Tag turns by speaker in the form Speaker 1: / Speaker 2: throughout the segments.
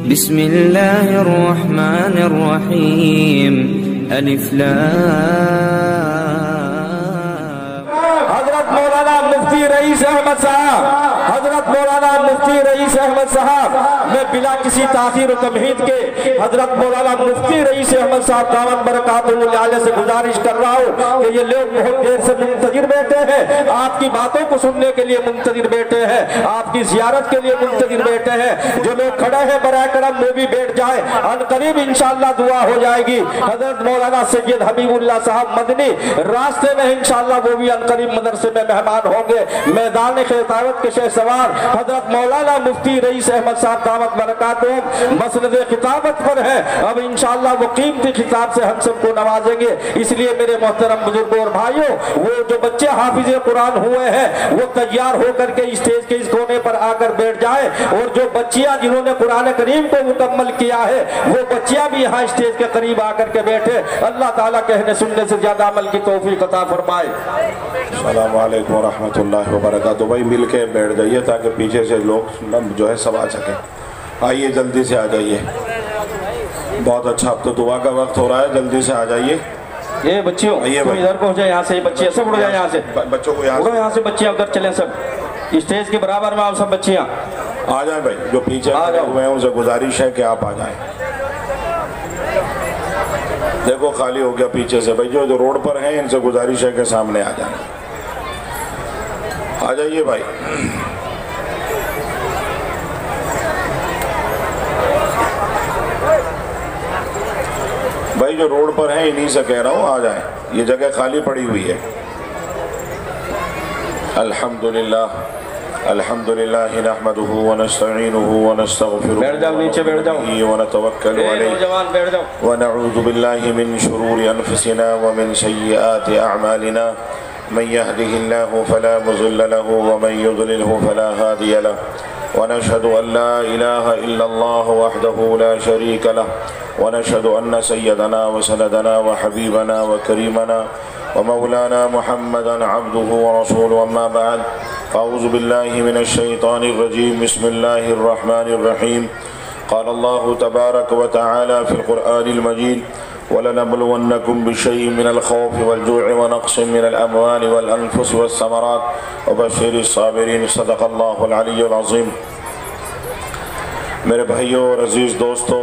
Speaker 1: بسم الله الرحمن الرحيم الف لام.
Speaker 2: حضرت مولانا مفتی رئیس احمد صاحب، حضرت مولانا مفتی رئیس احمد صاحب، میں بلا کسی تاخیر و تمہید کے حضرت مولانا مفتی رئیس احمد صاحب دامت برکاتہ عالیہ سے گزارش کر رہا ہوں کہ یہ لوگ بہت دیر سے منتظر بیٹھے ہیں، آپ کی باتوں کو سننے کے لیے منتظر بیٹھے ہیں، آپ کی زیارت کے لیے منتظر بیٹھے ہیں۔ جو لوگ کھڑے ہیں برائے کرم وہ بھی بیٹھ جائیں، ان قریب انشاءاللہ دعا ہو جائے گی۔ حضرت مولانا سید حبیب اللہ صاحب مدنی راستے میں انشاءاللہ وہ بھی ان قریب مدرسے میں مہمان ہوں گے۔ میدان خطابت کے شہ سوار حضرت مولانا مفتی رئیس احمد صاحب دامت برکاتہ مسند خطابت پر ہے، اب انشاءاللہ وہ قیمتی خطاب سے ہم سب کو نوازیں گے۔ اس لیے میرے محترم بزرگوں اور بھائیوں، وہ جو بچے حافظ قرآن ہوئے ہیں وہ تیار ہو کر کے اسٹیج کے اس کونے پر آ کر بیٹھ جائیں، اور جو بچیاں جنہوں نے قرآن کریم کو مکمل کیا ہے وہ بچیاں بھی یہاں اسٹیج کے قریب آ کر کے بیٹھے۔ اللہ تعالیٰ کہنے سننے سے زیادہ عمل کی توفیق عطا فرمائے۔
Speaker 3: السلام علیکم ورحمۃ اللہ وبرکاتہ۔ بھائی مل کے بیٹھ جائیے تاکہ پیچھے سے لوگ جو ہے سب آ سکیں۔ آئیے جلدی سے آ جائیے، بہت اچھا، اب تو دعا کا وقت ہو رہا ہے، جلدی سے آ جائیے۔
Speaker 2: یہ بچیوں تم ادھر کو ہو جائے، یہاں سے بچیاں سب اڑ جائیں، یہاں سے
Speaker 3: بچوں کو
Speaker 2: یہاں سے بچیاں ادھر چلیں، سب اسٹیج کے برابر میں آپ سب بچیاں
Speaker 3: آ جائیں۔ بھائی جو پیچھے ہوئے ہیں ان سے گزارش ہے کہ آپ آ جائیں۔ دیکھو خالی ہو گیا پیچھے سے، بھائی جو روڈ پر ہیں ان سے گزارش ہے کہ سامنے آ جائیں۔ آ جائیے بھائی۔ بھائی جو روڈ پر ہیں انہی سے کہہ رہا ہوں آ جائیں، یہ جگہ خالی پڑی ہوئی ہے۔ الحمدللہ الحمدللہ نحمدہ ونستعینہ ونستغفرہ ونتوکل علیہ ونعوذ باللہ من شرور انفسنا ومن سیئات اعمالنا من يهده الله فلا مضل له ومن يضلله فلا هادي له ونشهد أن لا إله إلا الله وحده لا شريك له ونشهد أن سيدنا وسندنا وحبيبنا وكريمنا ومولانا محمدا عبده ورسوله، أما بعد فأعوذ بالله من الشيطان الرجيم، بسم الله الرحمن الرحيم، قال الله تبارك وتعالى في القرآن المجيد وَلَنَبْلُوَنَّكُمْ بِشَيْءٍ مِّنَ الْخَوْفِ وَالْجُوعِ وَنَقْصٍ مِّنَ الْأَمْوَالِ وَالْأَنفُسِ وَالثَّمَرَاتِ وَبَشِّرِ الصَّابِرِينَ، صدق اللہ العلی العظیم۔ میرے بھائیوں اور عزیز دوستو،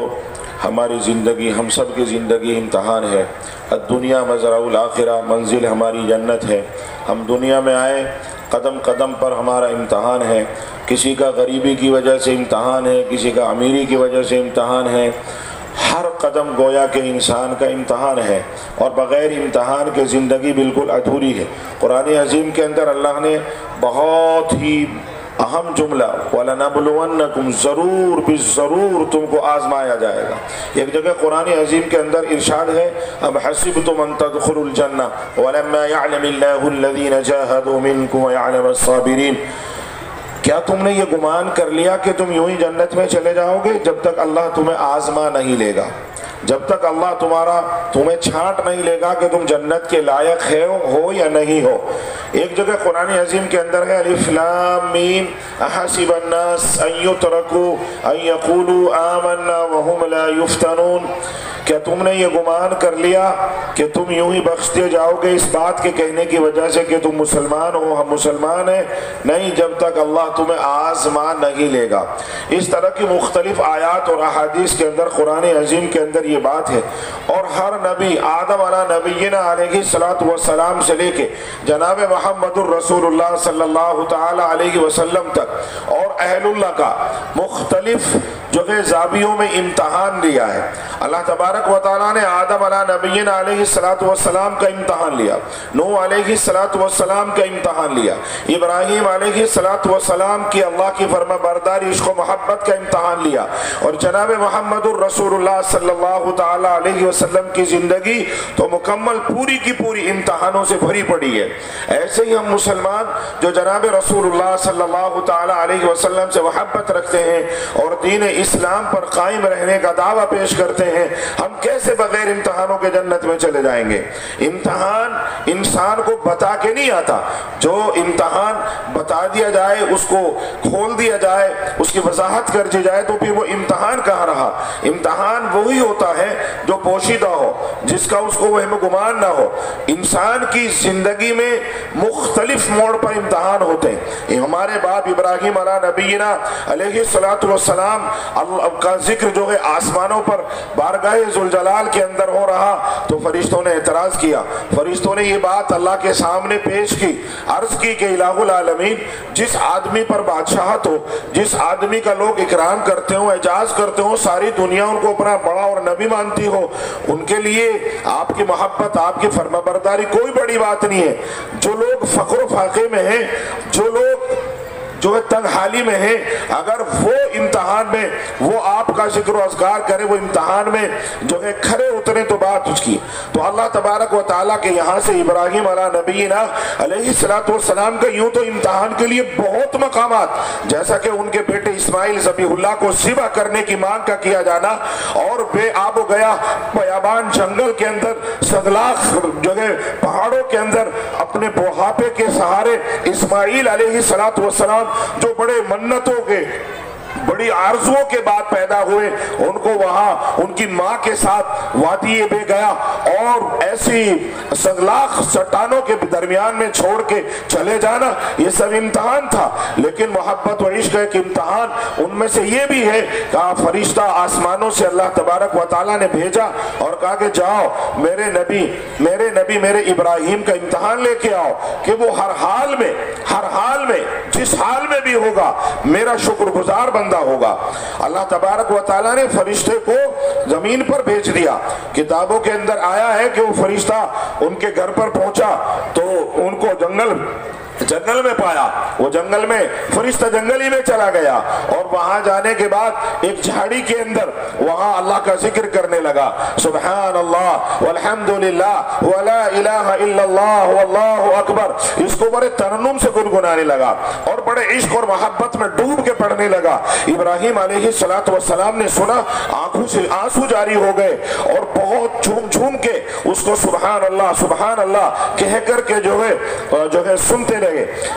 Speaker 3: ہماری زندگی، ہم سب کی زندگی امتحان ہے۔ الدنیا مزرعُ الآخرہ، منزل ہماری جنت ہے۔ ہم دنیا میں آئے، قدم قدم پر ہمارا امتحان ہے۔ کسی کا غریبی کی وجہ سے امتحان ہے، کسی کا امیری کی وجہ سے امتحان ہے۔ ہر قدم گویا کہ انسان کا امتحان ہے، اور بغیر امتحان کے زندگی بالکل ادھوری ہے۔ قرآن عظیم کے اندر اللہ نے بہت ہی اہم جملہ وَلَنَبْلُوَنَّكُمْ، ضرور بالضرور تم کو آزمایا جائے گا۔ ایک جگہ قرآن عظیم کے اندر ارشاد ہے ام حسبتم ان تدخلوا الجنہ وَلَمَّا يَعْلَمِ اللَّهُ الَّذِينَ جَاهَدُوا مِنكُمْ وَيَعْلَمَ الصَّابِرِينَ، کیا تم نے یہ گمان کر لیا کہ تم یوں ہی جنت میں چلے جاؤ گے جب تک اللہ تمہیں آزما نہیں لے گا، جب تک اللہ تمہیں چھانٹ نہیں لے گا کہ تم جنت کے لائق ہو یا نہیں ہو۔ ایک جگہ قرآن عظیم کے اندر ہے الف لام میم احسب الناس ان یترکوا ان یقولوا آمنا وهم لا یفتنون، کیا تم نے یہ گمان کر لیا کہ تم یوں ہی بخش دیے جاؤ گے اس بات کے کہنے کی وجہ سے کہ تم مسلمان ہو، ہم مسلمان ہیں؟ نہیں، جب تک اللہ تمہیں آزما نہیں لے گا۔ اس طرح کی مختلف آیات اور احادیث کے اندر قرآن عظیم کے اندر یہ بات ہے، اور ہر نبی آدم علیہ نبینا علیہ السلام سے لے کے جناب محمد الرسول اللہ صلی اللہ تعالی علیہ وسلم تک اور اہل اللہ کا مختلف جو کہ زاویوں میں امتحان لیا ہے۔ اللہ تبارک و تعالیٰ نے آدم علیہ نبینا علیہ السلام کا امتحان لیا، نوح علیہ السلام کا امتحان لیا، ابراہیم علیہ السلام کی اللہ کی فرما برداری عشق و محبت کا امتحان لیا، اور جناب محمد الرسول اللہ صلی اللہ تعالی علیہ وسلم کی زندگی تو مکمل پوری کی پوری امتحانوں سے بھری پڑی ہے۔ ایسے ہی ہم مسلمان جو جناب رسول اللہ صلی اللہ تعالی علیہ وسلم سے محبت رکھتے ہیں اور دین اسلام پر قائم رہنے کا دعویٰ پیش کرتے ہیں، ہم کیسے بغیر امتحانوں کے جنت میں چلے جائیں گے؟ امتحان انسان کو بتا کے نہیں آتا، جو امتحان بتا دیا جائے، اس کو کھول دیا جائے، اس کی وضاحت کر دی جائے تو پھر وہ امتحان کہاں رہا؟ امتحان وہی ہوتا ہے جو پوشیدہ ہو، جس کا اس کو وہم گمان نہ ہو۔ انسان کی زندگی میں مختلف موڑ پر امتحان ہوتے ہیں۔ ہمارے باپ ابراہیم علیہ نبینا علیہ السلام کا ذکر جو ہے آسمانوں پر بارگاہ ذوالجلال کے اندر ہو رہا تو فرشتوں نے اعتراض کیا۔ فرشتوں نے یہ بات اللہ کے سامنے پیش کی، عرض کی کہ الہ العالمین، جس آدمی پر بادشاہت ہو، جس آدمی کا لوگ اکرام کرتے ہوں، اعزاز کرتے ہوں، ساری دنیا ان کو اپنا بڑا اور نبی مانتی ہو، ان کے لیے آپ کی محبت، آپ کی فرمانبرداری کوئی بڑی بات نہیں ہے۔ جو لوگ فقر و فاقے میں ہیں، جو لوگ جو تنگ حالی میں ہیں، اگر وہ امتحان میں وہ آپ کا ذکر و اذکار کرے، وہ امتحان میں جو ہے کھڑے اترے تو بات اس کی۔ تو اللہ تبارک و تعالیٰ کے یہاں سے ابراہیم علیہ نبینا علیہ السلام کا یوں تو امتحان کے لیے بہت مقامات، جیسا کہ ان کے بیٹے اسماعیل ذبیح اللہ کو ذبح کرنے کی مانگ کا کیا جانا، اور بے آب و گیا بیابان جنگل کے اندر، سدلاخ جگہ پہاڑوں کے اندر اپنے بوڑھاپے کے سہارے اسماعیل علیہ السلام جو بڑے منتوں کے، بڑی آرزوؤں کے بعد پیدا ہوئے، ان کو وہاں ان کی ماں کے ساتھ وادی بے گیا اور ایسی سنگلاخ چٹانوں کے درمیان میں چھوڑ کے چلے جانا، یہ سب امتحان تھا۔ لیکن محبت و عشق ایک امتحان ان میں سے یہ بھی ہے کہ فرشتہ آسمانوں سے اللہ تبارک و تعالیٰ نے بھیجا اور کہا کہ جاؤ میرے نبی میرے ابراہیم کا امتحان لے کے آؤ کہ وہ ہر حال میں جس حال میں بھی ہوگا میرا شکر گزار بندہ ہوگا۔ اللہ تبارک و تعالیٰ نے فرشتے کو زمین پر بھیج دیا۔ کتابوں کے اندر آیا ہے کہ وہ فرشتہ ان کے گھر پر پہنچا تو ان کو جنگل میں پایا، وہ جنگل میں فرشتہ جنگل ہی میں چلا گیا، اور وہاں جانے کے بعد ایک جھاڑی کے اندر وہاں اللہ کا ذکر کرنے لگا، سبحان اللہ والحمدللہ ولا الہ الا اللہ واللہ اکبر، اس کو بڑے ترنم سے گنگنانے لگا اور بڑے عشق اور محبت میں ڈوب کے پڑھنے لگا۔ ابراہیم علیہ السلام نے سنا، آنکھوں سے آنسو جاری ہو گئے اور بہت جھوم کے اس کو سبحان اللہ کہہ کر کے جو ہے سنتے لگے۔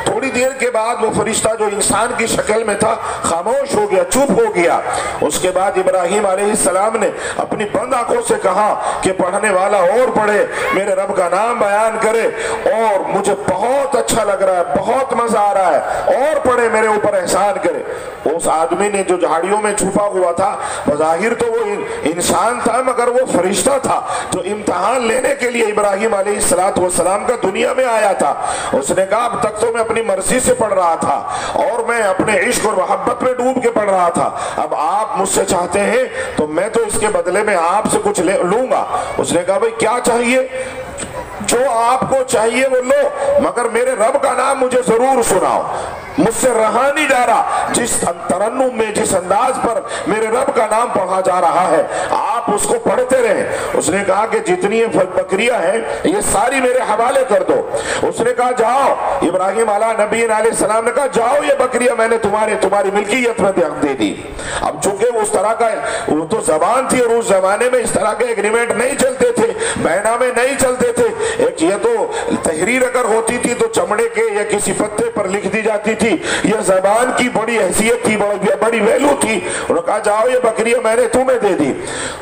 Speaker 3: تھوڑی دیر کے بعد وہ فرشتہ جو انسان کی شکل میں تھا خاموش ہو گیا، چپ ہو گیا۔ اس کے بعد ابراہیم علیہ السلام نے اپنی بند آنکھوں سے کہا کہ پڑھنے والا اور پڑھے، میرے رب کا نام بیان کرے، اور مجھے بہت اچھا لگ رہا ہے، بہت مزہ آ رہا ہے، اور پڑھے، میرے اوپر احسان کرے۔ اس آدمی نے جو جھاڑیوں میں چھپا ہوا تھا، بظاہر تو وہ انسان تھا مگر وہ فرشتہ تھا جو امتحان لینے کے لیے ابراہیم علیہ السلام کا دنیا میں آیا تھا۔ اس نے کہا اب تک تو میں اپنی مرضی سے پڑھ رہا تھا اور میں اپنے عشق اور محبت میں ڈوب کے پڑھ رہا تھا، اب آپ مجھ سے چاہتے ہیں تو میں تو اس کے بدلے میں آپ سے کچھ لوں گا۔ اس نے کہا بھئی کیا چاہیے؟ جو آپ کو چاہیے وہ لو، مگر میرے رب کا نام مجھے ضرور سناؤ، مجھ سے رہا نہیں جا رہا، جس ترنم میں، جس انداز پر میرے رب کا نام پڑھا جا رہا ہے آپ اس کو پڑھتے رہیں۔ اس نے کہا کہ جتنی بکریاں ہیں یہ ساری میرے حوالے کر دو۔ اس نے کہا جاؤ، ابراہیم علیہ نبی علیہ السلام نے کہا جاؤ، یہ بکریاں میں نے تمہاری ملکیت میں دے دی۔ اب چونکہ اس طرح کا وہ تو زبان تھی اور اس زمانے میں اس طرح کے ایگریمنٹ نہیں چلتے تھے، بیانامے نہیں چلتے تھے، ایک یہ تو تحریر اگر ہوتی تھی تو چمڑے کے یا کسی پتے پر لکھ دی جاتی تھی، یہ زبان کی بڑی حیثیت تھی، بڑی ویلو تھی۔ انہوں نے کہا جاؤ یہ بکریاں میں نے تمہیں دے دی۔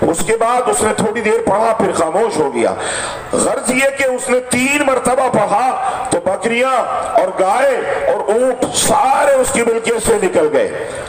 Speaker 3: اس کے بعد اس نے تھوڑی دیر پڑھا پھر خاموش ہو گیا۔ غرض یہ کہ اس نے 3 مرتبہ پڑھا تو بکریاں اور گائے اور اونٹ سارے اس کی ملکیت سے نکل گئے۔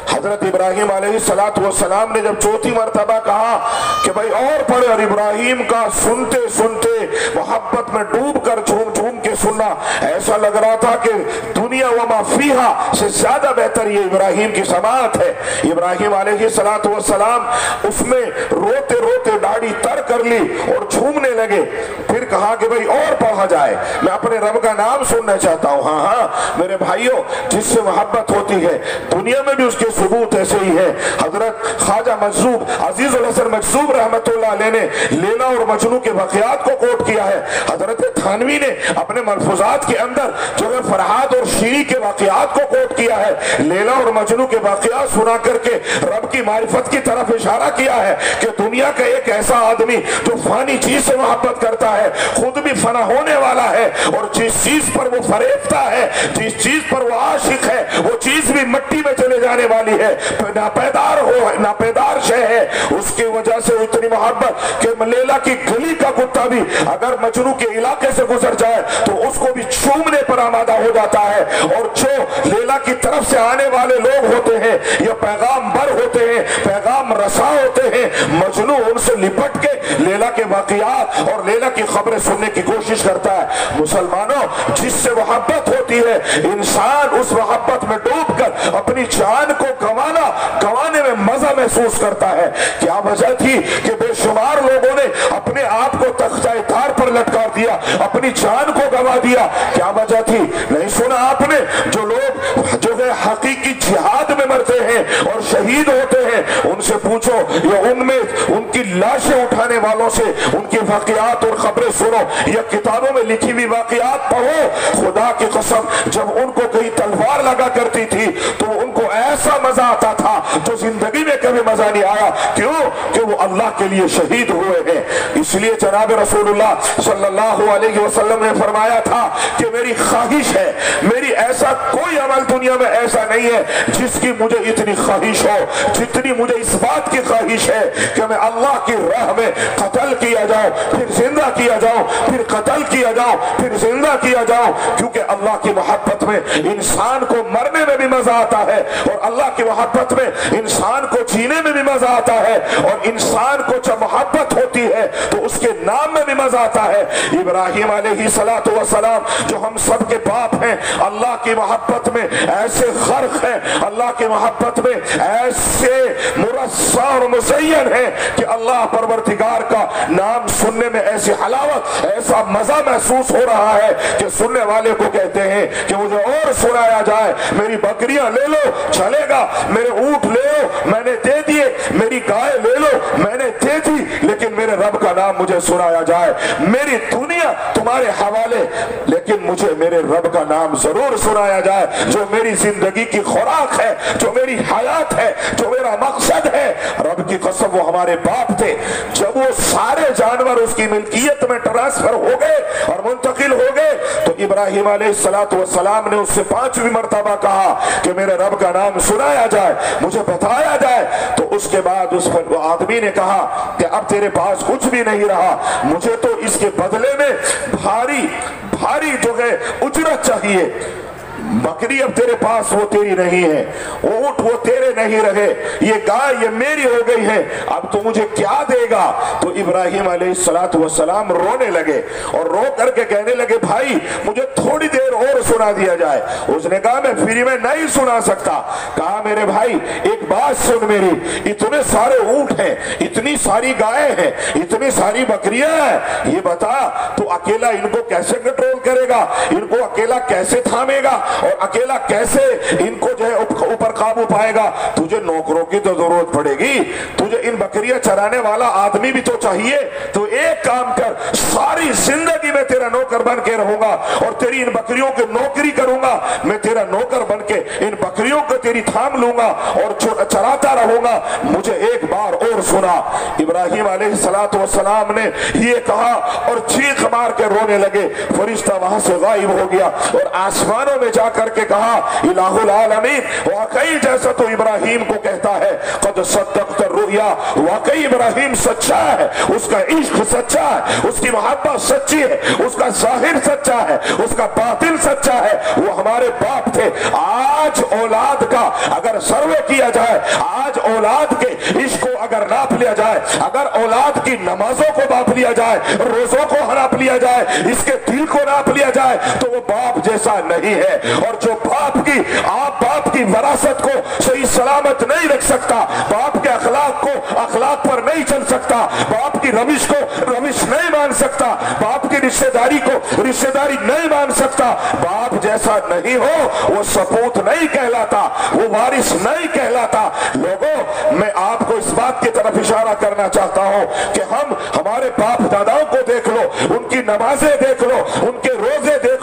Speaker 3: حضرت ابراہیم علیہ السلام نے جب 4تھی مرتبہ کہا کہ بھائی اور پڑھے، اور ابراہیم کا سنتے سنتے محبت میں ڈوب کر جھوم کے سننا، ایسا لگ رہا تھا کہ دنیا وما فیہا سے زیادہ بہتر یہ ابراہیم کی سماعت ہے۔ ابراہیم علیہ السلام اس میں روتے روتے داڑھی تر کر لی اور جھومنے لگے۔ پھر کہا کہ بھئی اور پڑھا جائے، میں اپنے رب کا نام سننا چاہتا ہوں۔ ہاں میرے بھائیوں، جس سے محبت ہوتی ہے دنیا میں بھی اس کے ثبوت ایسے ہی ہے۔ حضرت خواجہ مجذوب عزیز الحسن مجذوب رحمت اللہ علیہ نے لیلا اور مجنوں کے واقعات کو کوٹ کیا ہے۔ حضرت تھانوی نے اپنے ملفوظات کے اندر جو ہے فرحاد اور شیری کے واقعات کو کوٹ کیا ہے، لیلا اور مجنو کے واقعات سنا کر کے رب کی معرفت کی طرف اشارہ کیا ہے کہ دنیا کا ایک ایسا آدمی جو فانی چیز سے محبت کرتا ہے، خود بھی فنا ہونے والا ہے، اور جس چیز پر وہ فریبتا ہے، جس چیز پر وہ عاشق ہے، وہ چیز بھی مٹی میں چلے جانے والی ہے، ناپیدار شے ہے، اس کی وجہ سے اتنی محبت کہ لیلا کی گلی کا کتا بھی اگر مجنو کے علاقے سے گزر جائے تو اس کو بھی چومنے پر آمادہ ہو جاتا ہے، اور جو لیلا کی طرف سے آنے والے لوگ ہوتے ہیں یا پیغام بر ہوتے ہیں، پیغام رسا ہوتے ہیں، مجنو ان سے لپٹ کے لیلا کے واقعات اور لیلا کی خبریں سننے کی کوشش کرتا ہے۔ مسلمانوں، جس سے محبت ہوتی ہے انسان اس محبت میں ڈوب کر اپنی جان کو گوانے میں مزہ محسوس کرتا ہے۔ کیا وجہ تھی کہ بے شمار لوگوں نے اپنے آپ کو تختہ تار پر لٹکا دیا، اپنی جان کو گوا دیا؟ کیا وجہ تھی؟ نہیں سنا آپ نے جو لوگ جو ہے حقیقی جہاد میں مرتے ہیں اور شہید ہوتے ہیں، ان سے پوچھو یا ان میں ان کی لاشیں اٹھانے والوں سے ان کی واقعات اور خبریں سنو یا کتابوں میں لکھی ہوئی واقعات پڑھو، خدا کی قسم جب ان کو کہیں تلوار لگا کرتی تھی تو ان کو ایسا مزہ آتا تھا جو زندگی میں کبھی مزہ نہیں آیا۔ کیوں؟ کہ وہ اللہ کے لیے شہید ہوئے ہیں۔ اس لیے جناب رسول اللہ صلی اللہ علیہ وسلم نے فرمایا تھا کہ میری خواہش ہے، میری ایسا کوئی عمل دنیا میں ایسا نہیں ہے جس کی مجھے اتنی خواہش ہو جتنی مجھے اس بات کی خواہش ہے کہ میں اللہ کی راہ میں قتل کیا جاؤں، پھر زندہ کیا جاؤں، پھر قتل کیا جاؤں، پھر زندہ کیا جاؤں، کیونکہ اللہ کی محبت میں انسان کو مرنے میں بھی مزہ آتا ہے، اور اللہ کی محبت میں انسان کو جینے میں بھی مزہ آتا ہے، اور انسان کو جب محبت ہوتی ہے تو اس کے نام میں بھی مزہ آتا ہے۔ ابراہیم علیہ السلام جو ہم سب کے باپ ہیں، اللہ کی محبت میں ایسے غرق ہیں، اللہ کی محبت میں ایسے مرصع اور مزین ہیں کہ اللہ پروردگار کا نام سننے میں ایسی حلاوت، ایسا مزہ محسوس ہو رہا ہے کہ سننے والے کو کہتے ہیں کہ مجھے اور سنایا جائے، میری بکریاں لے لو چلے گا، میرے اونٹ لے لو میں نے دے دیے، میری گائے لے لو میں نے دے دی، لیکن میرے رب کا نام مجھے سنایا جائے، میری دنیا تمہارے حوالے لیکن مجھے میرے رب کا نام ضرور سنایا جائے، جو میری زندگی کی خوراک ہے، جو میری حیات ہے، جو میرا مقصد ہے۔ رب کی قسم وہ ہمارے باپ تھے، جب وہ سارے جانور اس کی ملکیت میں ٹرانسفر ہو گئے اور منتقل ہو گئے تو ابراہیم علیہ السلام نے اس سے 5ویں مرتبہ کہا کہ میرے رب کا نام سنایا جائے، مجھے بتایا جائے۔ تو اس کے بعد اس پر وہ آدمی نے کہا کہ اب تیرے پاس کچھ بھی نہیں رہا، مجھے تو اس کے بدلے میں بھاری جو ہے اجرت چاہیے، بکری اب تیرے پاس وہ تیری نہیں ہے، اونٹ وہ تیرے نہیں رہے، یہ گائے یہ میری ہو گئی ہے، اب تو مجھے کیا دے گا؟ تو ابراہیم علیہ السلام رونے لگے اور رو کر کے کہنے لگے بھائی مجھے تھوڑی دیر اور سنا دیا جائے۔ اس نے کہا میں فری میں نہیں سنا سکتا۔ کہا میرے بھائی ایک بات سن میری، اتنے سارے اونٹ ہیں، اتنی ساری گائے ہیں، اتنی ساری بکریاں ہیں، یہ بتا تو اکیلا ان کو کیسے کنٹرول کرے گا، ان کو اکیلا کیسے تھامے گا، اور اکیلا کیسے ان کو جو ہے اوپر قابو پائے گا؟ تجھے نوکروں کی تو ضرورت پڑے گی، تجھے ان بکریاں چرانے والا آدمی بھی تو چاہیے۔ تو ایک کام کر، ساری زندگی میں تیرا نوکر بن کے رہوں گا اور تیری ان بکریوں کی نوکری کروں گا، میں تیرا نوکر بن کے ان بکریوں کو تیری تھام لوں گا اور چراتا رہوں گا، مجھے ایک بار اور سنا۔ ابراہیم علیہ السلام نے یہ کہا اور چیخ مار کے رونے لگے، فرشتہ وہاں سے غائب ہو گیا اور آسمانوں میں جا کر کے کہا الہ العالمین واقعی جیسا تو ابراہیم کو کہتا ہے قد صدقت الرؤیا، واقعی ابراہیم سچا ہے، اس کا عشق سچا ہے، اس کی محبت سچی ہے، اس کا ظاہر سچا ہے، اس کا باطن سچا ہے، وہ ہمارے باپ تھے۔ آج اولاد کا اگر سروے کیا جائے، آج اولاد کے عشق کو اگر ناپ لیا جائے، اگر اولاد کی نمازوں کو ناپ لیا جائے، روزوں کو ناپ لیا جائے، اس کے دل کو ناپ لیا جائے تو وہ باپ جیسا نہیں ہے۔ اور جو باپ کی وراثت کو صحیح سلامت نہیں رکھ سکتا، باپ کے اخلاق پر نہیں چل سکتا، باپ کی روش کو روش نہیں مان سکتا، باپ کی رشتہ داری کو رشتہ داری نہیں مان سکتا، باپ جیسا نہیں ہو وہ سپوت نہیں کہلاتا، وہ وارث نہیں کہلاتا۔ لوگوں میں آپ کو اس بات کی طرف اشارہ کرنا چاہتا ہوں کہ ہمارے باپ داداؤں کو دیکھ لو، ان کی نمازیں دیکھ لو، ان کے روزے دیکھ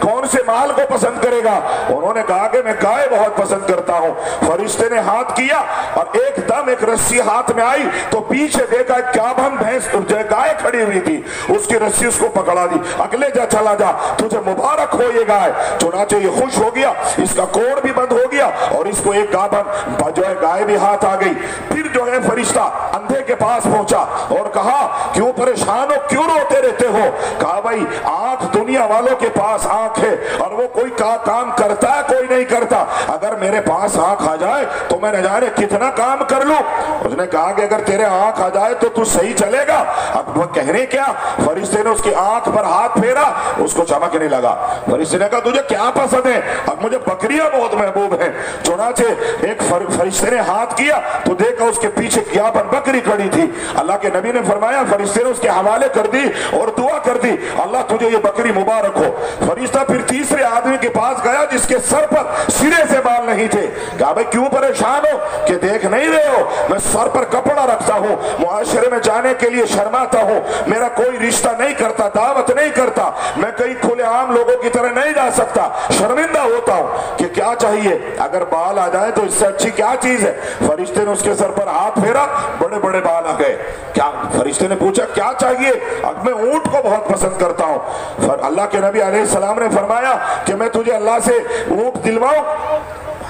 Speaker 3: کون سے مال کو پسند کرے گا؟ انہوں نے کہا کہ میں گائے بہت پسند کرتا ہوں۔ فرشتے نے ہاتھ کیا اور ایک دم ایک رسی ہاتھ میں آئی تو پیچھے دیکھا گابھن بھینس گائے کھڑی ہوئی تھی، اس کی رسی اس کو پکڑا دی، اگلے جا چلا جا، تجھے مبارک ہو یہ گائے۔ چنانچہ یہ خوش ہو گیا، اس کا کوڑ بھی بند ہو گیا اور اس کو ایک گابھن جو ہے گائے بھی ہاتھ آ گئی۔ پھر جو ہے فرشتہ اندھے کے پاس پہنچا اور کہا کیوں پریشان ہو، کیوں روتے رہتے ہو؟ کہا بھائی آنکھ دنیا والوں کے پاس آنکھ ہے اور وہ کوئی کام کرتا ہے کوئی نہیں کرتا، اگر میرے پاس آنکھ آ جائے تو میں نہ جانے کتنا کام کر لوں۔ اس نے کہا کہ اگر تیرے آنکھ آ جائے تو صحیح چلے گا۔ اب وہ کہنے کیا، فرشتے نے اس کی آنکھ پر ہاتھ پھیرا، اس کو چمکنے لگا۔ فرشتے نے کہا تجھے کیا پسند ہے؟ اب مجھے بکریاں بہت محبوب ہیں۔ چنانچہ ایک فرشتے نے ہاتھ کیا تو دیکھا اس کے پیچھے گیابن بکری کھڑی تھی۔ اللہ کے نبی نے فرمایا، فرشتے نے اس کے حوالے کر دی اور دعا کر دی، اللہ تجھے یہ بکری مبارک ہو۔ فرشتہ پھر تیسرے آدمی کے پاس گیا جس کے سر پر سرے سے بال نہیں تھے۔ کہا بھائی کیوں پریشان ہو کہ دیکھ نہیں رہے ہو میں سر پر کپڑا رکھتا ہوں، معاشرے میں جانے کے لیے شرماتا ہوں، میرا کوئی رشتہ نہیں کرتا، دعوت نہیں کرتا، میں کئی کھلے عام لوگوں کی طرح نہیں جا سکتا، شرمندہ ہوتا ہوں کہ کیا چاہیے، اگر بال آ جائے تو اس سے اچھی کیا چیز ہے؟ فرشتے نے اس کے سر پر ہاتھ پھیرا، بڑے بڑے بال آ گئے۔ کیا فرشتے نے پوچھا کیا چاہیے؟ اب میں اونٹ کو بہت پسند کرتا ہوں۔ اللہ کے نبی علیہ السلام نے فرمایا کہ میں تجھے اللہ سے اونٹ دلواؤں؟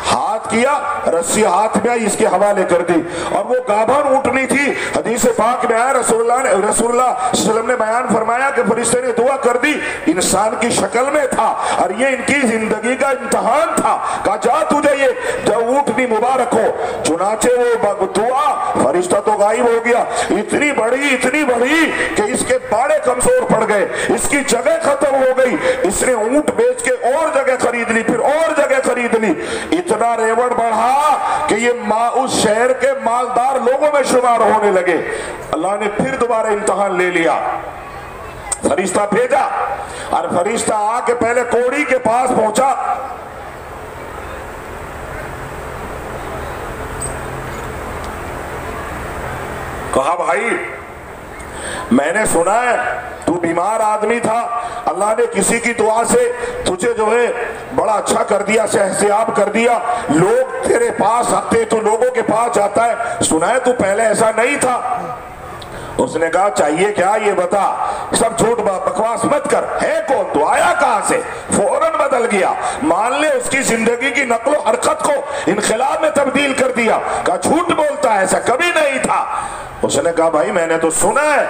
Speaker 3: ہاتھ کیا، رسی ہاتھ میں آئی، اس کے حوالے کر دی اور وہ گابھن اونٹنی تھی۔ حدیث پاک میں آیا رسول اللہ صلی اللہ علیہ وسلم نے بیان فرمایا کہ فرشتے نے دعا کر دی، انسان کی شکل میں تھا اور یہ ان کی زندگی کا امتحان تھا۔ کہا جا تجھے یہ اونٹنی مبارک ہو۔ چنانچہ وہ دعا، فرشتہ تو غائب ہو گیا، اتنی بڑی کہ اس کے باڑے کمزور پڑ گئے، اس کی جگہ ختم ہو گئی، اس نے اونٹ بیچ کے اور جگہ خرید لی، پھر اور جگہ خرید لی، اتنا ریوڑ بڑھا کہ یہ اس شہر کے مالدار لوگوں میں شمار ہونے لگے۔ اللہ نے پھر دوبارہ امتحان لے لیا، فرشتہ بھیجا اور فرشتہ آ کے پہلے کوڑی کے پاس پہنچا۔ کہا بھائی میں نے سنا ہے تو بیمار آدمی تھا، اللہ نے کسی کی دعا سے تجھے جو ہے بڑا اچھا کر دیا، صحتیاب کر دیا، لوگ تیرے پاس آتے، تو لوگوں کے پاس جاتا ہے، سنا ہے تو پہلے ایسا نہیں تھا۔ اس نے کہا چاہیے کیا یہ بتا، سب جھوٹ بکواس مت کر، ہے کون تو، آیا کہاں سے؟ فوراً بدل گیا، مان لے اس کی زندگی کی نقل و حرکت کو انقلاب میں تبدیل کر دیا۔ کہا جھوٹ بولتا ہے، ایسا کبھی نہیں تھا۔ اس نے کہا بھائی میں نے تو سنا ہے۔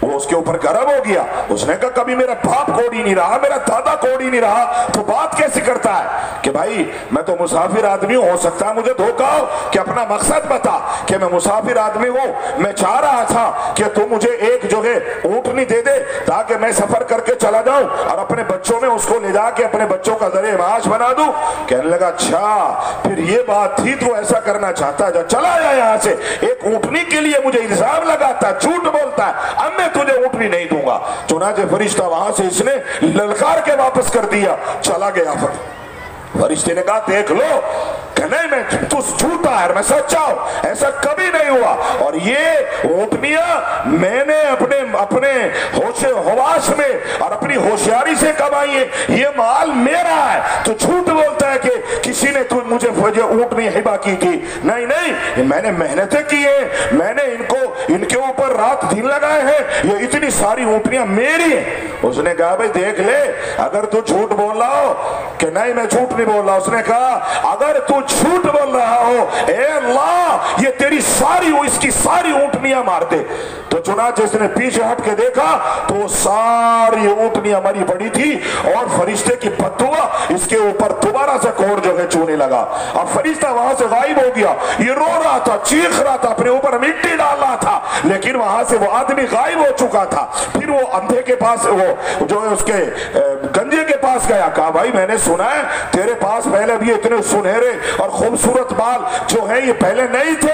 Speaker 3: وہ اس کے اوپر گرم ہو گیا، اس نے کہا کبھی میرا باپ کوڑی نہیں رہا، میرا دادا کوڑی نہیں رہا، تو بات کیسے کرتا ہے؟ کہ بھائی میں تو مسافر آدمی ہوں، ہو سکتا ہے مجھے دھوکا ہو، کہ اپنا مقصد بتا کہ میں مسافر آدمی ہوں، میں چاہ رہا تھا کہ تو مجھے ایک جو ہے اونٹنی دے دے تاکہ میں سفر کر کے چلا جاؤں اور اپنے بچوں میں اس کو لے جا کے اپنے بچوں کا ذریعہ معاش بنا دوں۔ کہنے لگا اچھا پھر یہ بات تھی، تو ایسا کرنا چاہتا ہے، چلا جا یہاں سے، ایک اونٹنی کے لیے مجھے الزام لگاتا ہے، جھوٹ بولتا ہے، اب میں تجھے اونٹنی نہیں دوں گا۔ چنانچہ فرشتہ وہاں سے اس نے للکار کے واپس کر دیا، چلا گیا۔ فرشتے نے کہا دیکھ لو کہ نہیں میں تو جھوٹا ہے، میں سچا ہوں، ایسا کبھی نہیں ہوا، اور یہ اونٹنیاں میں نے اپنے ہوش حواس میں اور اپنی ہوشیاری سے کمائی ہے، یہ مال میرا ہے۔ تو جھوٹ بولتا ہے کہ کسی نے تو مجھے اونٹنی ہبہ کی تھی، نہیں میں نے محنتیں کی ہیں، میں نے ان کے اوپر رات دن لگائے ہیں، یہ اتنی ساری اونٹنیاں میری ہیں۔ اس نے کہا بھائی دیکھ لے اگر تو جھوٹ بول رہا ہو، کہ نہیں میں جھوٹ نہیں بول رہا۔ اس نے کہا اگر تو جھوٹ بول رہا ہو اے اللہ یہ تیری اس کی ساری اونٹنیاں مار دے۔ تو چنانچہ اس نے پیچھے ہٹ کے دیکھا تو ساری اونٹنیاں مری پڑی تھی اور فرشتے کی بددعا اس کے اوپر دوبارہ سے کوڑ جو ہے چونے لگا۔ اب فرشتہ وہاں سے غائب ہو گیا، یہ رو رہا تھا، چیخ رہا تھا، اپنے اوپر مٹی ڈال رہا تھا، لیکن وہاں سے وہ آدمی غائب ہو چکا تھا۔ پھر وہ اندھے کے پاس، وہ جو ہے اس کے گنجے کے پاس گیا، کہا بھائی میں نے سنا ہے تیرے پاس پہلے بھی اتنے سنہرے اور خوبصورت بال جو ہیں یہ پہلے نہیں تھے۔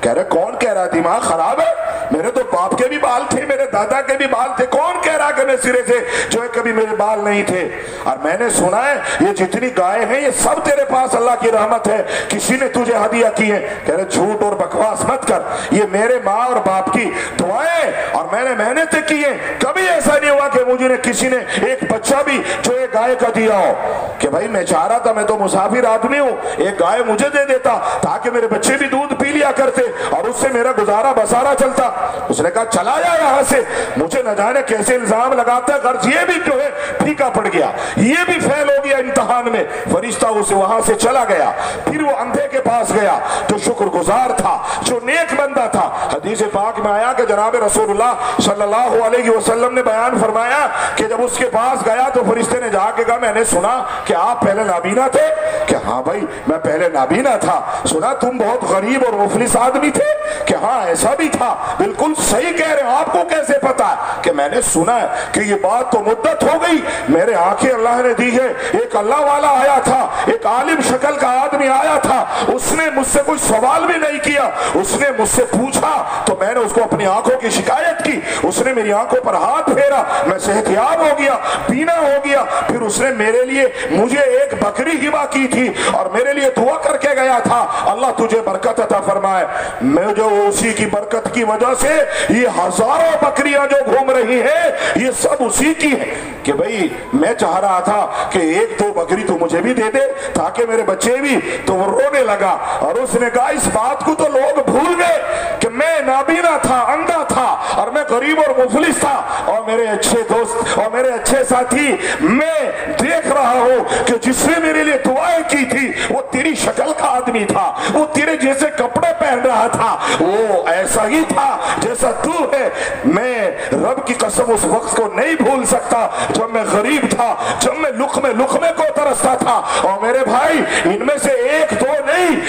Speaker 3: کہہ رہے کون کہہ رہا دماغ خراب ہے، میرے تو باپ کے بھی بال تھے، میرے دادا کے بھی بال تھے، کون کہہ رہا کہ میں سرے سے جو ہے کبھی میرے بال نہیں تھے؟ اور میں نے سنا ہے یہ جتنی گائے ہیں یہ سب تیرے پاس اللہ کی رحمت ہے، کسی نے تجھے ہدیہ کی ہے۔ کہہ رہے جھوٹ اور بکواس مت کر، یہ میرے ماں اور باپ کی دعائیں اور میں نے محنتیں کی ہیں, کبھی ایسا نہیں ہوا کہ مجھے کسی نے ایک بچہ بھی جو ایک گائے کا دیا ہو کہ بھائی میں چاہ رہا تھا, میں تو مسافر آدمی ہوں, ایک گائے مجھے دے دیتا تاکہ میرے بچے بھی دودھ پی لیا کرتے اور اس سے میرا گزارا بسارا چلتا. اس نے کہا چلا جا یہاں سے, مجھے نہ جانے کیسے الزام لگاتا ہے, غرض یہ بھی جو ہے پھیکا پڑ گیا, یہ بھی فیل ہو گیا امتحان میں. فرشتہ اسے وہاں سے چلا گیا. پھر وہ اندھے کے پاس گیا جو شکر گزار تھا, جو نیک بندہ تھا. حدیث پاک میں آیا کہ جناب رسول اللہ صلی اللہ علیہ وسلم نے بیان فرمایا کہ جب اس کے پاس گیا تو فرشتے نے جا کے کہا میں نے سنا کہ آپ پہلے نابینا تھے. کہ ہاں بھائی میں پہلے نابینا تھا. سنا تم بہت غریب اور مفلس آدمی تھے. کہ ہاں ایسا بھی تھا. بالکل صحیح کہہ رہے ہیں, آپ کو کیسے پتا ہے؟ کہ میں نے سنا ہے کہ یہ بات تو مدت ہو گئی, میرے آنکھیں اللہ نے دی ہے. ایک اللہ والا آیا تھا, ایک عالم شکل کا آدمی آیا تھا, اس نے مجھ سے کوئی سوال بھی نہیں کیا, اس نے مجھ سے پوچھا تو میں نے اس کو اپنی آنکھوں کی شکایت کی, اس نے میری آنکھوں پر ہاتھ پھیرا, میں صحتیاب ہو گیا, بینا ہو گیا. پھر اس نے میرے لیے مجھے ایک بکری ہبہ کی تھی اور میرے لیے دعا کر کے گیا تھا اللہ تجھے برکت عطا فرمائے. میں جو اسی کی برکت کی وجہ سے یہ ہزاروں بکریاں جو گھوم رہی ہیں یہ سب اسی کی ہیں. کہ بھئی میں چاہ رہا تھا کہ ایک دو بکری تو مجھے بھی دے دے تاکہ میرے بچے بھی. تو وہ رونے لگا اور اس نے کہا اس بات کو تو لوگ بھول گئے کہ میں نابینا تھا, اندھا تھا اور میں غریب اور مفلس تھا, اور میرے اچھے دوست اور میرے اچھے ساتھی میں دیکھ رہا ہوں کہ جس نے میرے لیے دعائیں کی تھی وہ تیری شکل کا آدمی تھا, وہ تیرے جیسے کپڑے پہن رہا تھا, وہ ایسا ہی تھا جیسا تو ہے. میں رب کی قسم اس وقت کو نہیں بھول سکتا جب میں غریب تھا, جب میں لقمے کو ترستا تھا. اور میرے بھائی ان میں سے ایک دو نہیں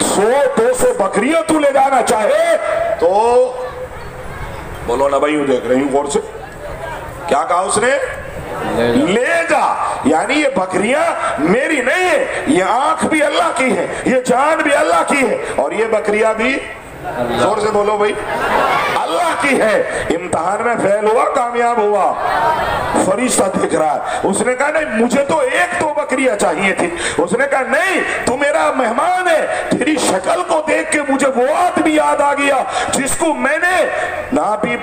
Speaker 3: 100-200 بکریاں تو لے جانا چاہے تو بولو نا بھائی, دیکھ رہی ہوں غور سے, کیا کہا اس نے؟ لے جا. یعنی یہ بکریاں میری نہیں ہے, یہ آنکھ بھی اللہ کی ہے, یہ جان بھی اللہ کی ہے, اور یہ بکریاں بھی زور سے بولو بھائی اللہ کی ہے. امتحان میں فیل ہوا, کامیاب ہوا, فرشتہ دیکھ رہا ہے. اس نے کہا نہیں مجھے تو ایک دو بکریاں چاہیے تھی. اس نے کہا نہیں تو میرا مہمان ہے, تیری شکل کو دیکھ کے مجھے وہ آدمی یاد آ گیا جس کو میں نے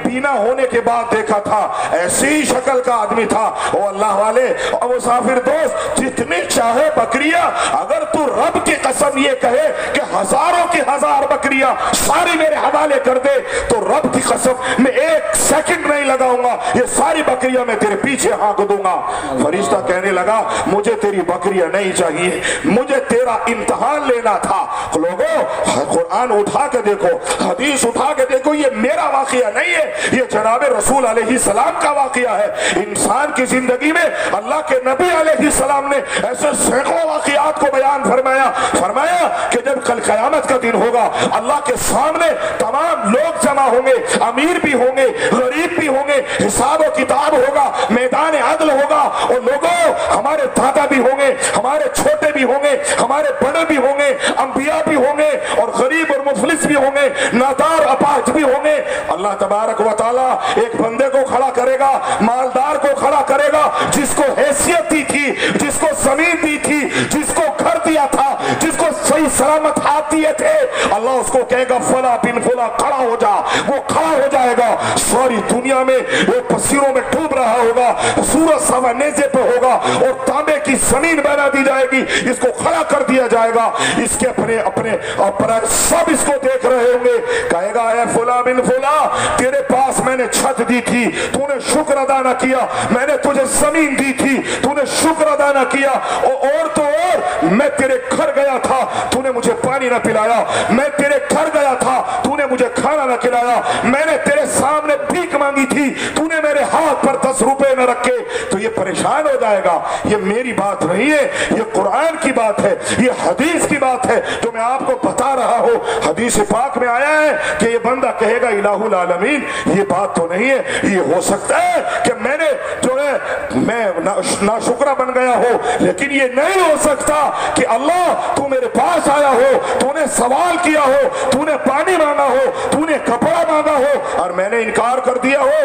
Speaker 3: بینا ہونے کے بعد دیکھا تھا, ایسی ہی شکل کا آدمی تھا. او اللہ والے اور مسافر دوست, جتنی چاہے بکریاں, اگر تو رب کی قسم یہ کہے کہ ہزاروں کی ہزار بکریاں ساری میرے حوالے کر دے تو رب کی قسم میں ایک سیکنڈ نہیں لگاؤں گا, یہ ساری بکریاں میں تیرے پیچھے ہانک دوں گا. فرشتہ کہنے لگا مجھے تیری بکریاں نہیں چاہیے, مجھے تیرا امتحان لینا تھا. لوگوں قرآن اٹھا کے دیکھو, حدیث اٹھا کے دیکھو, یہ میرا واقعہ نہیں ہے, یہ جناب رسول علیہ السلام کا واقعہ ہے. انسان کی زندگی میں اللہ کے نبی علیہ السلام نے ایسے سینکڑوں واقعات کو بیان فرمایا کہ جب کل قیامت کا دن ہوگا اللہ کے سامنے تمام لوگ جمع ہوں گے, امیر بھی ہوں گے, غریب بھی ہوں گے, حساب و کتاب ہوگا, میدان عدل ہوگا. اور لوگوں ہمارے دادا بھی ہوں گے, ہمارے چھوٹے بھی ہوں گے, ہمارے بڑے بھی ہوں گے, انبیاء بھی ہوں گے, اور غریب اور مفلس بھی ہوں گے, نادار اپاہج بھی ہوں گے. اللہ تبارک و تعالیٰ ایک بندے کو کھڑا کرے گا, مالدار کو کھڑا کرے گا, جس کو حیثیت دی تھی, جس کو زمین دی تھی, جس کو گھر دیا تھا, جس کو صحیح سلامت ہاتھ دیے تھے. اللہ اس کو کہے گا فلا بن فلا کھڑا ہو جا. وہ کھڑا ہو جائے گا, ساری دنیا میں وہ پسیروں میں ڈوب رہا ہوگا, سورج سوا نیزے پہ ہوگا اور تانبے کی زمین بنا دی جائے گی, اس کو کھڑا کر دیا جائے گا. اس کے اپنے سب اس کو دیکھ رہے ہوں گے. کہے گا اے فلا بن فلا, تیرے پاس میں نے چھت دی تھی, تو نے شکر ادا نہ کیا, میں نے تجھے زمین دی تھی, تو نے شکر ادا نہ کیا, اور تو اور میں تیرے گھر گیا تھا, تو نے مجھے پانی نہ پلایا, میں تیرے گھر گیا تھا, تو نے مجھے کھانا نہ کھلایا, میں نے تیرے سامنے بھیک مانگی تھی, تو نے میرے ہاتھ پر 10 روپے نہ رکھے. تو یہ پریشان ہو جائے گا. یہ میری بات نہیں ہے, یہ قرآن کی بات ہے, یہ حدیث کی بات ہے جو میں آپ کو بتا رہا ہوں. حدیث پاک میں آیا ہے کہ یہ بندہ کہے گا الہ العالمین یہ بات تو نہیں ہے, یہ ہو سکتا ہے کہ میں نے جو ہے میں ناشکرہ بن گیا ہو, لیکن یہ نہیں ہو سکتا کہ اللہ تو میرے پاس آیا ہو, تو نے سوال کیا ہو, تو نے پانی مانگا ہو, تو نے کپڑا مانگا ہو اور میں نے انکار کر دیا ہو.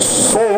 Speaker 3: 100